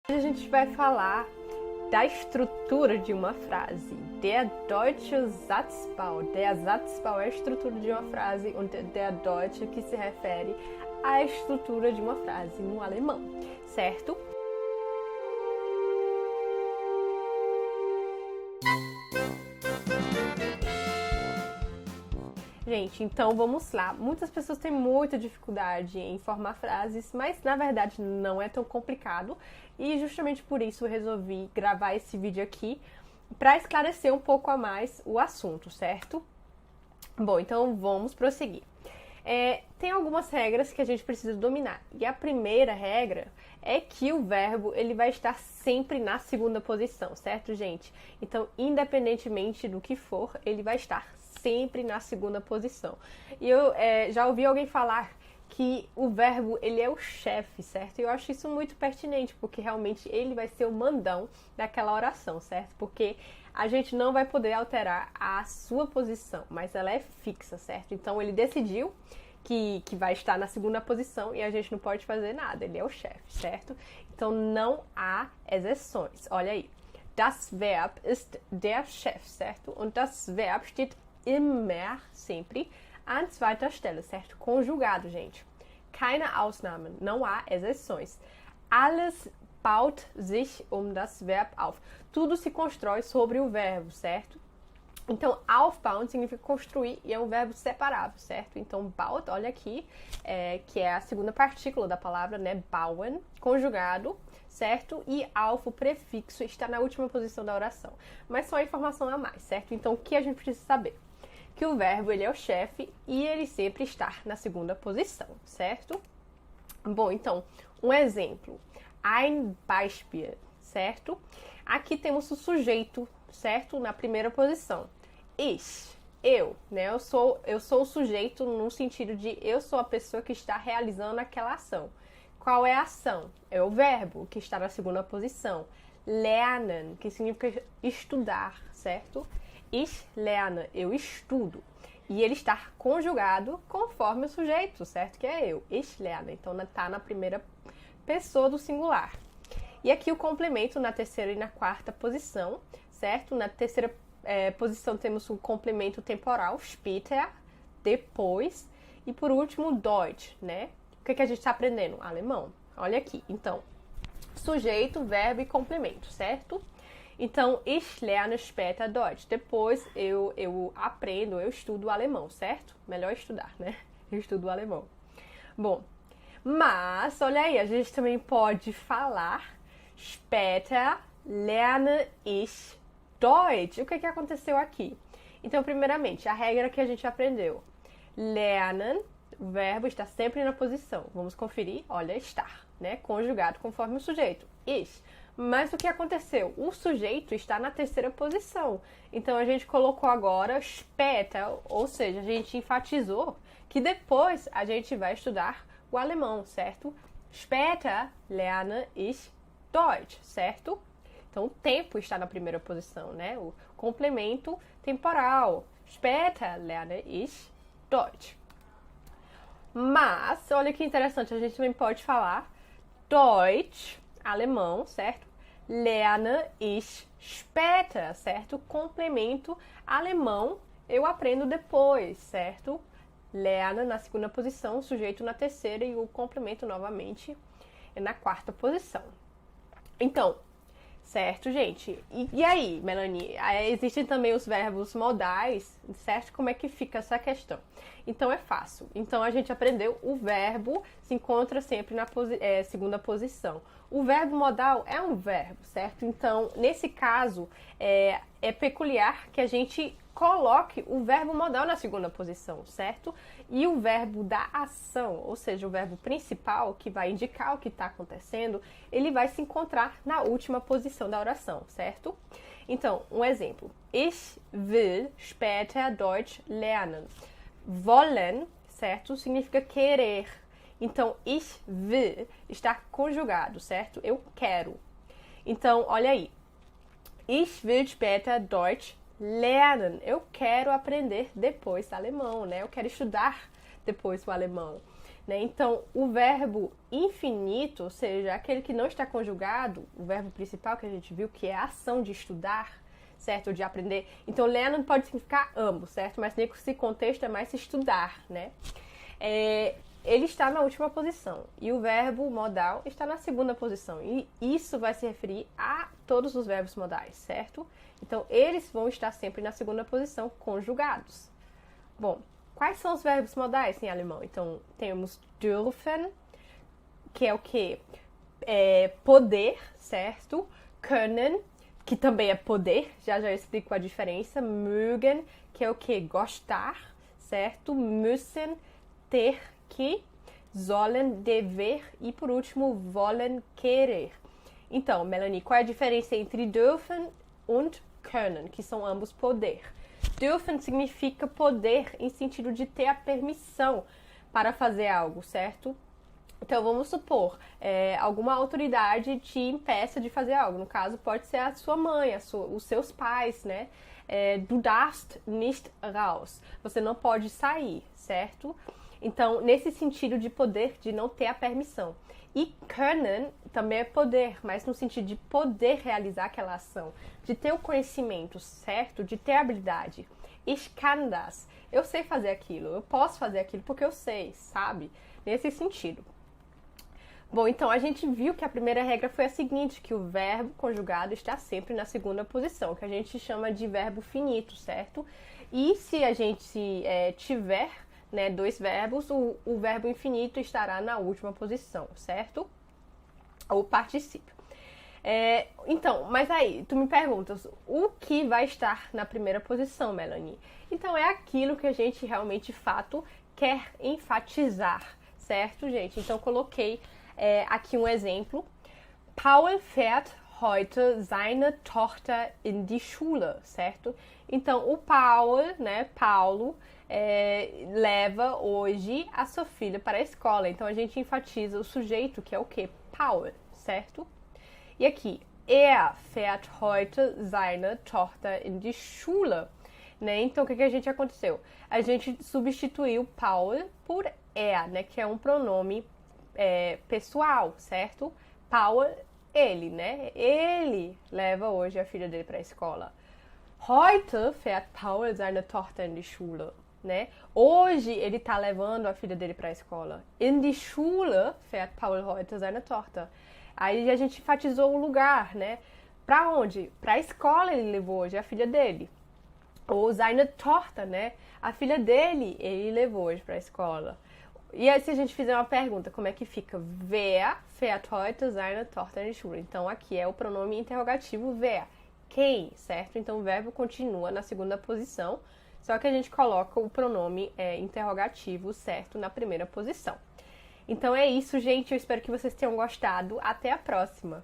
Hoje a gente vai falar da estrutura de uma frase. Der deutsche Satzbau. Der Satzbau é a estrutura de uma frase und der deutsche que se refere à estrutura de uma frase no alemão, certo? Gente, então vamos lá. Muitas pessoas têm muita dificuldade em formar frases, mas na verdade não é tão complicado. E justamente por isso eu resolvi gravar esse vídeo aqui para esclarecer um pouco a mais o assunto, certo? Bom, então vamos prosseguir. Tem algumas regras que a gente precisa dominar. E a primeira regra é que o verbo ele vai estar sempre na segunda posição, certo, gente? Então, independentemente do que for, ele vai estar sempre na segunda posição. E eu já ouvi alguém falar que o verbo ele é o chefe, certo? E eu acho isso muito pertinente, porque realmente ele vai ser o mandão daquela oração, certo? Porque a gente não vai poder alterar a sua posição, mas ela é fixa, certo? Então ele decidiu que vai estar na segunda posição e a gente não pode fazer nada, ele é o chefe, certo? Então não há exceções. Olha aí. Das Verb ist der Chef, certo? Und das Verb steht immer, sempre, an zweiter Stelle, certo? Conjugado, gente. Keine Ausnahmen, não há exceções. Alles baut sich das Verb auf. Tudo se constrói sobre o verbo, certo? Então, aufbauen significa construir e é um verbo separável, certo? Então, baut, olha aqui, que é a segunda partícula da palavra, né? Bauen, conjugado, certo? E auf, o prefixo, está na última posição da oração. Mas só informação a mais, certo? Então, o que a gente precisa saber? Que o verbo ele é o chefe e ele sempre está na segunda posição, certo? Bom, então, um exemplo. Ein Beispiel, certo? Aqui temos o sujeito, certo? Na primeira posição. Ich, eu, né? Eu sou o sujeito no sentido de eu sou a pessoa que está realizando aquela ação. Qual é a ação? É o verbo, que está na segunda posição. Lernen, que significa estudar, certo? Ich lerne, eu estudo. E ele está conjugado conforme o sujeito, certo? Que é eu. Ich lerne. Então, está na primeira pessoa do singular. E aqui o complemento na terceira e na quarta posição, certo? Na terceira posição temos o complemento temporal, später, depois. E por último, Deutsch, né? O que a gente está aprendendo? Alemão. Olha aqui. Então, sujeito, verbo e complemento, certo? Então, ich lerne später Deutsch. Depois eu aprendo, eu estudo alemão, certo? Melhor estudar, né? Eu estudo alemão. Bom, mas, olha aí, a gente também pode falar später lerne ich Deutsch. O que aconteceu aqui? Então, primeiramente, a regra que a gente aprendeu. Lernen, o verbo está sempre na posição. Vamos conferir, olha, estar, né? Conjugado conforme o sujeito. Ich. Mas o que aconteceu? O sujeito está na terceira posição. Então, a gente colocou agora später, ou seja, a gente enfatizou que depois a gente vai estudar o alemão, certo? Später lerne ich Deutsch, certo? Então, o tempo está na primeira posição, né? O complemento temporal. Später lerne ich Deutsch. Mas, olha que interessante, a gente também pode falar Deutsch, alemão, certo? Lerne ich später, certo? Complemento alemão, eu aprendo depois, certo? Lerne na segunda posição, o sujeito na terceira e o complemento novamente na quarta posição. Então, certo, gente? E aí, Melanie? Existem também os verbos modais, certo? Como é que fica essa questão? Então, é fácil. Então, a gente aprendeu o verbo se encontra sempre na segunda posição. O verbo modal é um verbo, certo? Então, nesse caso, é peculiar que a gente coloque o verbo modal na segunda posição, certo? E o verbo da ação, ou seja, o verbo principal, que vai indicar o que está acontecendo, ele vai se encontrar na última posição da oração, certo? Então, um exemplo. Ich will später Deutsch lernen. Wollen, certo? Significa querer. Então, ich will está conjugado, certo? Eu quero. Então, olha aí. Ich will später Deutsch lernen. Eu quero aprender depois alemão, né? Eu quero estudar depois o alemão. né? Então, o verbo infinito, ou seja, aquele que não está conjugado, o verbo principal que a gente viu, que é a ação de estudar, certo? De aprender. Então, lernen pode significar amo, certo? Mas nesse contexto é mais estudar, né? Ele está na última posição e o verbo modal está na segunda posição. E isso vai se referir a todos os verbos modais, certo? Então, eles vão estar sempre na segunda posição, conjugados. Bom, quais são os verbos modais em alemão? Então, temos dürfen, que é o quê? Poder, certo? Können, que também é poder, já eu explico a diferença. Mögen, que é o quê? Gostar, certo? Müssen, ter que, sollen, dever e, por último, wollen, querer. Então, Melanie, qual é a diferença entre dürfen und können, que são ambos poder? Dürfen significa poder em sentido de ter a permissão para fazer algo, certo? Então, vamos supor, alguma autoridade te impeça de fazer algo. No caso, pode ser a sua mãe, os seus pais, né? Du darfst nicht raus. Você não pode sair, certo? Então, nesse sentido de poder, de não ter a permissão. E können também é poder, mas no sentido de poder realizar aquela ação, de ter o conhecimento, certo? De ter a habilidade. Ich kann das. Eu sei fazer aquilo, eu posso fazer aquilo porque eu sei, sabe? Nesse sentido. Bom, então a gente viu que a primeira regra foi a seguinte, que o verbo conjugado está sempre na segunda posição, que a gente chama de verbo finito, certo? E se a gente tiver, né, dois verbos, o verbo infinito estará na última posição, certo? Ou particípio. Então, mas aí, tu me perguntas, o que vai estar na primeira posição, Melanie? Então, é aquilo que a gente realmente, de fato, quer enfatizar, certo, gente? Então, coloquei aqui um exemplo. Paul fährt heute seine Tochter in die Schule, certo? Então, o Paul, né, Paulo, leva hoje a sua filha para a escola. Então, a gente enfatiza o sujeito, que é o quê? Paul, certo? E aqui, er fährt heute seine Tochter in die Schule, né? Então, o que a gente aconteceu? A gente substituiu Paul por er, né? Que é um pronome pessoal, certo? Paul, ele, né? Ele leva hoje a filha dele para a escola. Heute fährt Paul seine Tochter in die Schule, né? Hoje ele tá levando a filha dele para a escola. In die Schule fährt Paul heute seine Tochter. Aí a gente enfatizou o lugar, né? Pra onde? Pra escola ele levou hoje a filha dele. Ou seine Tochter, né? A filha dele, ele levou hoje pra escola. E aí, se a gente fizer uma pergunta, como é que fica? Wer fährt heute seine Tochter in die Schule? Então, aqui é o pronome interrogativo wer. Quem, certo? Então, o verbo continua na segunda posição, só que a gente coloca o pronome interrogativo, certo, na primeira posição. Então, é isso, gente. Eu espero que vocês tenham gostado. Até a próxima!